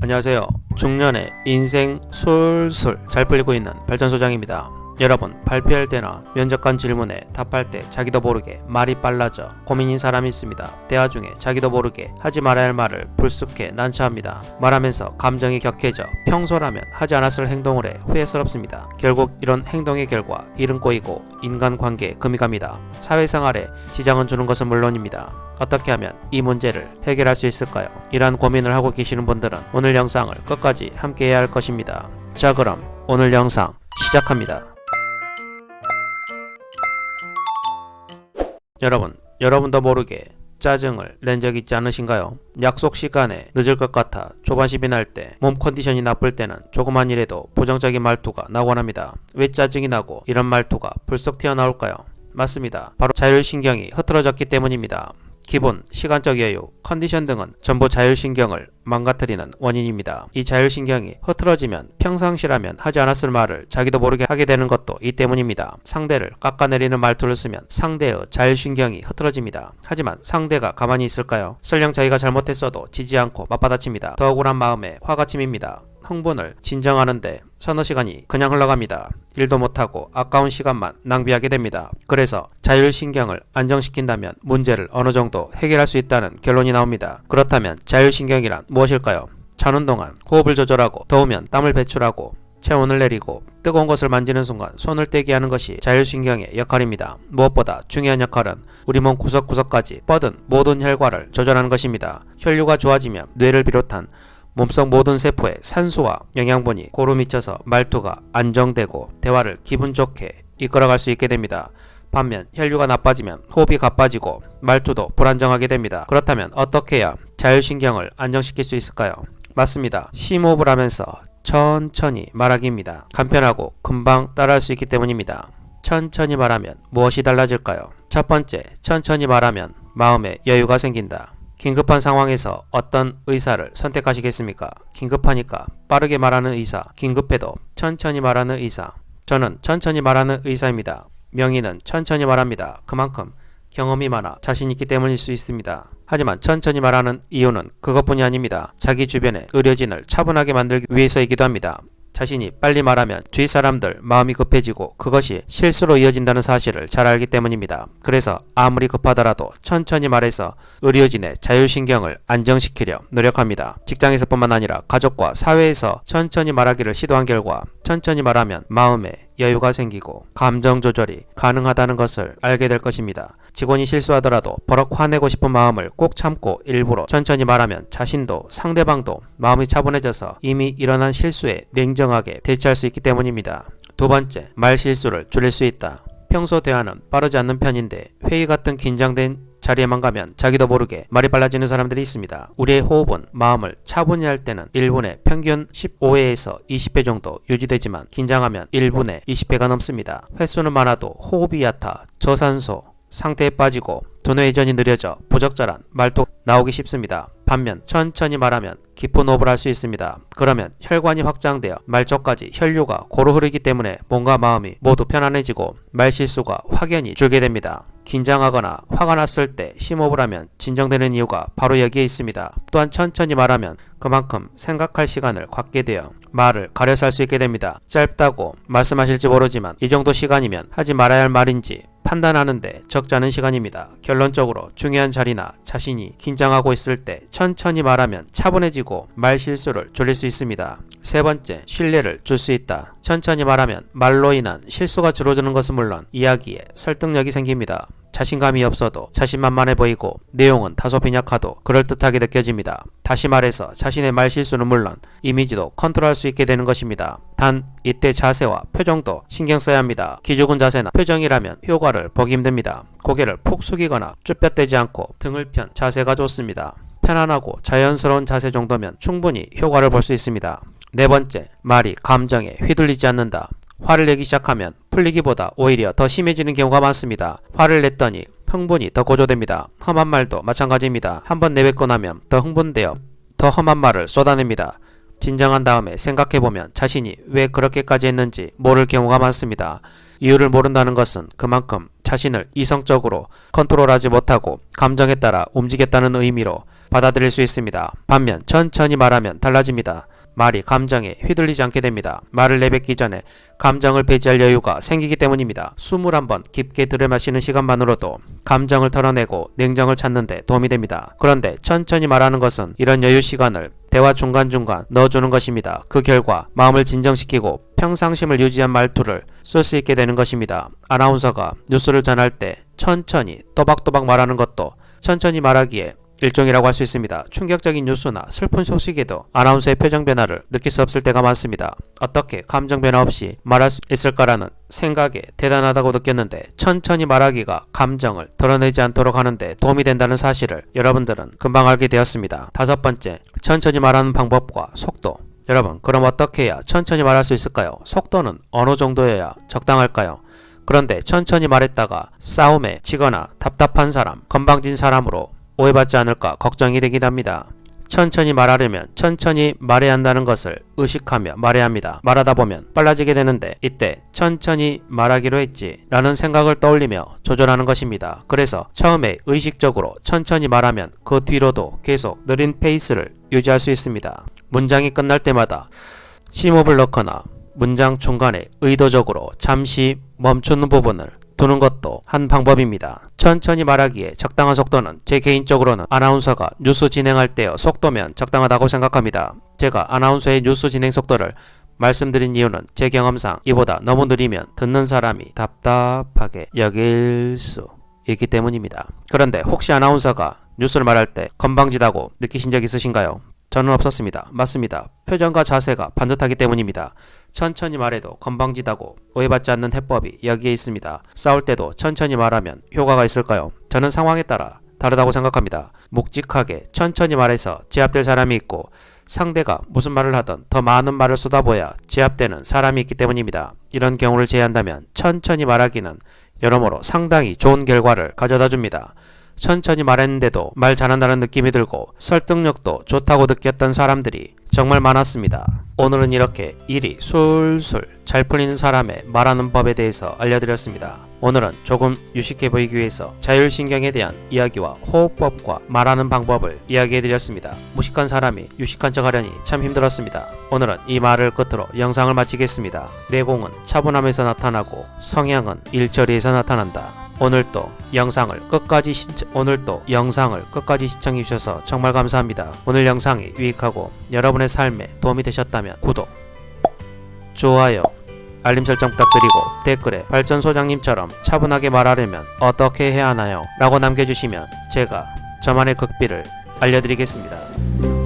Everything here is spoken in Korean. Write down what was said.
안녕하세요. 중년의 인생 술술 잘 풀리고 있는 발전소장입니다. 여러분, 발표할 때나 면접관 질문에 답할 때 자기도 모르게 말이 빨라져 고민인 사람이 있습니다. 대화 중에 자기도 모르게 하지 말아야 할 말을 불쑥해 난처합니다. 말하면서 감정이 격해져 평소라면 하지 않았을 행동을 해 후회스럽습니다. 결국 이런 행동의 결과 일은 꼬이고 인간관계에 금이 갑니다. 사회생활에 지장을 주는 것은 물론입니다. 어떻게 하면 이 문제를 해결할 수 있을까요? 이러한 고민을 하고 계시는 분들은 오늘 영상을 끝까지 함께 해야 할 것입니다. 자, 그럼 오늘 영상 시작합니다. 여러분도 모르게 짜증을 낸 적 있지 않으신가요? 약속 시간에 늦을 것 같아 조바심이 날 때, 몸 컨디션이 나쁠 때는 조그만 일에도 부정적인 말투가 나곤 합니다. 왜 짜증이 나고 이런 말투가 불쑥 튀어나올까요? 맞습니다. 바로 자율신경이 흐트러졌기 때문입니다. 기분, 시간적 여유, 컨디션 등은 전부 자율신경을 망가뜨리는 원인입니다. 이 자율신경이 흐트러지면 평상시라면 하지 않았을 말을 자기도 모르게 하게 되는 것도 이 때문입니다. 상대를 깎아내리는 말투를 쓰면 상대의 자율신경이 흐트러집니다. 하지만 상대가 가만히 있을까요? 설령 자기가 잘못했어도 지지 않고 맞받아칩니다. 더 억울한 마음에 화가 치밉니다. 흥분을 진정하는데 서너 시간이 그냥 흘러갑니다. 일도 못하고 아까운 시간만 낭비하게 됩니다. 그래서 자율신경을 안정시킨다면 문제를 어느 정도 해결할 수 있다는 결론이 나옵니다. 그렇다면 자율신경이란 무엇일까요? 자는 동안 호흡을 조절하고, 더우면 땀을 배출하고, 체온을 내리고, 뜨거운 것을 만지는 순간 손을 떼게 하는 것이 자율신경의 역할입니다. 무엇보다 중요한 역할은 우리 몸 구석구석까지 뻗은 모든 혈관을 조절하는 것입니다. 혈류가 좋아지면 뇌를 비롯한 몸속 모든 세포에 산소와 영양분이 고루 미쳐서 말투가 안정되고 대화를 기분 좋게 이끌어갈 수 있게 됩니다. 반면 혈류가 나빠지면 호흡이 가빠지고 말투도 불안정하게 됩니다. 그렇다면 어떻게 해야 자율신경을 안정시킬 수 있을까요? 맞습니다. 심호흡을 하면서 천천히 말하기입니다. 간편하고 금방 따라할 수 있기 때문입니다. 천천히 말하면 무엇이 달라질까요? 첫 번째, 천천히 말하면 마음에 여유가 생긴다. 긴급한 상황에서 어떤 의사를 선택하시겠습니까? 긴급하니까 빠르게 말하는 의사, 긴급해도 천천히 말하는 의사. 저는 천천히 말하는 의사입니다. 명의는 천천히 말합니다. 그만큼 경험이 많아 자신 있기 때문일 수 있습니다. 하지만 천천히 말하는 이유는 그것뿐이 아닙니다. 자기 주변의 의료진을 차분하게 만들기 위해서이기도 합니다. 자신이 빨리 말하면 주위 사람들 마음이 급해지고 그것이 실수로 이어진다는 사실을 잘 알기 때문입니다. 그래서 아무리 급하더라도 천천히 말해서 의료진의 자율신경을 안정시키려 노력합니다. 직장에서뿐만 아니라 가족과 사회에서 천천히 말하기를 시도한 결과 천천히 말하면 마음에 여유가 생기고 감정 조절이 가능하다는 것을 알게 될 것입니다. 직원이 실수하더라도 버럭 화내고 싶은 마음을 꼭 참고 일부러 천천히 말하면 자신도 상대방도 마음이 차분해져서 이미 일어난 실수에 냉정하게 대처할 수 있기 때문입니다. 두 번째, 말 실수를 줄일 수 있다. 평소 대화는 빠르지 않는 편인데 회의 같은 긴장된 자리에만 가면 자기도 모르게 말이 빨라지는 사람들이 있습니다. 우리의 호흡은 마음을 차분히 할 때는 1분에 평균 15회에서 20회 정도 유지되지만 긴장하면 1분에 20회가 넘습니다. 횟수는 많아도 호흡이 얕아 저산소 상태에 빠지고 두뇌 회전이 느려져 부적절한 말도 나오기 쉽습니다. 반면 천천히 말하면 깊은 호흡을 할 수 있습니다. 그러면 혈관이 확장되어 말쪽까지 혈류가 고루 흐르기 때문에 몸과 마음이 모두 편안해지고 말실수가 확연히 줄게 됩니다. 긴장하거나 화가 났을 때 심호흡을 하면 진정되는 이유가 바로 여기에 있습니다. 또한 천천히 말하면 그만큼 생각할 시간을 갖게 되어 말을 가려서 할 수 있게 됩니다. 짧다고 말씀하실지 모르지만 이 정도 시간이면 하지 말아야 할 말인지 판단하는데 적지 않은 시간입니다. 결론적으로 중요한 자리나 자신이 긴장하고 있을 때 천천히 말하면 차분해지고 말 실수를 줄일 수 있습니다. 세 번째, 신뢰를 줄 수 있다. 천천히 말하면 말로 인한 실수가 줄어드는 것은 물론 이야기에 설득력이 생깁니다. 자신감이 없어도 자신만만해 보이고 내용은 다소 빈약하도 그럴듯하게 느껴집니다. 다시 말해서 자신의 말 실수는 물론 이미지도 컨트롤할 수 있게 되는 것입니다. 단 이때 자세와 표정도 신경 써야 합니다. 기죽은 자세나 표정이라면 효과를 보기 힘듭니다. 고개를 푹 숙이거나 쭈뼛대지 않고 등을 편 자세가 좋습니다. 편안하고 자연스러운 자세 정도면 충분히 효과를 볼 수 있습니다. 네 번째, 말이 감정에 휘둘리지 않는다. 화를 내기 시작하면 풀리기보다 오히려 더 심해지는 경우가 많습니다. 화를 냈더니 흥분이 더 고조됩니다. 험한 말도 마찬가지입니다. 한번 내뱉고 나면 더 흥분되어 더 험한 말을 쏟아냅니다. 진정한 다음에 생각해보면 자신이 왜 그렇게까지 했는지 모를 경우가 많습니다. 이유를 모른다는 것은 그만큼 자신을 이성적으로 컨트롤하지 못하고 감정에 따라 움직였다는 의미로 받아들일 수 있습니다. 반면 천천히 말하면 달라집니다. 말이 감정에 휘둘리지 않게 됩니다. 말을 내뱉기 전에 감정을 배제할 여유가 생기기 때문입니다. 숨을 한번 깊게 들이마시는 시간만으로도 감정을 털어내고 냉정을 찾는 데 도움이 됩니다. 그런데 천천히 말하는 것은 이런 여유 시간을 대화 중간중간 넣어주는 것입니다. 그 결과 마음을 진정시키고 평상심을 유지한 말투를 쓸 수 있게 되는 것입니다. 아나운서가 뉴스를 전할 때 천천히 또박또박 말하는 것도 천천히 말하기에 일종이라고 할 수 있습니다. 충격적인 뉴스나 슬픈 소식에도 아나운서의 표정 변화를 느낄 수 없을 때가 많습니다. 어떻게 감정 변화 없이 말할 수 있을까라는 생각에 대단하다고 느꼈는데, 천천히 말하기가 감정을 드러내지 않도록 하는데 도움이 된다는 사실을 여러분들은 금방 알게 되었습니다. 5번째, 천천히 말하는 방법과 속도. 여러분, 그럼 어떻게 해야 천천히 말할 수 있을까요? 속도는 어느 정도여야 적당할까요? 그런데 천천히 말했다가 싸움에 지거나 답답한 사람, 건방진 사람으로 오해받지 않을까 걱정이 되긴 합니다. 천천히 말하려면 천천히 말해야 한다는 것을 의식하며 말해야 합니다. 말하다 보면 빨라지게 되는데, 이때 천천히 말하기로 했지 라는 생각을 떠올리며 조절하는 것입니다. 그래서 처음에 의식적으로 천천히 말하면 그 뒤로도 계속 느린 페이스를 유지할 수 있습니다. 문장이 끝날 때마다 심호흡을 넣거나 문장 중간에 의도적으로 잠시 멈추는 부분을 두는 것도 한 방법입니다. 천천히 말하기에 적당한 속도는 제 개인적으로는 아나운서가 뉴스 진행할 때의 속도면 적당하다고 생각합니다. 제가 아나운서의 뉴스 진행 속도를 말씀드린 이유는 제 경험상 이보다 너무 느리면 듣는 사람이 답답하게 여길 수 있기 때문입니다. 그런데 혹시 아나운서가 뉴스를 말할 때 건방지다고 느끼신 적 있으신가요? 저는 없었습니다. 맞습니다. 표정과 자세가 반듯하기 때문입니다. 천천히 말해도 건방지다고 오해받지 않는 해법이 여기에 있습니다. 싸울 때도 천천히 말하면 효과가 있을까요? 저는 상황에 따라 다르다고 생각합니다. 묵직하게 천천히 말해서 제압될 사람이 있고, 상대가 무슨 말을 하든 더 많은 말을 쏟아부어야 제압되는 사람이 있기 때문입니다. 이런 경우를 제외한다면 천천히 말하기는 여러모로 상당히 좋은 결과를 가져다 줍니다. 천천히 말했는데도 말 잘한다는 느낌이 들고 설득력도 좋다고 느꼈던 사람들이 정말 많았습니다. 오늘은 이렇게 일이 술술 잘 풀리는 사람의 말하는 법에 대해서 알려드렸습니다. 오늘은 조금 유식해 보이기 위해서 자율신경에 대한 이야기와 호흡법과 말하는 방법을 이야기해드렸습니다. 무식한 사람이 유식한 척 하려니 참 힘들었습니다. 오늘은 이 말을 끝으로 영상을 마치겠습니다. 내공은 차분함에서 나타나고 성향은 일처리에서 나타난다. 오늘도 영상을 끝까지 시청해 주셔서 정말 감사합니다. 오늘 영상이 유익하고 여러분의 삶에 도움이 되셨다면 구독, 좋아요, 알림 설정 부탁드리고 댓글에 발전소장님처럼 차분하게 말하려면 어떻게 해야 하나요? 라고 남겨주시면 제가 저만의 극비를 알려드리겠습니다.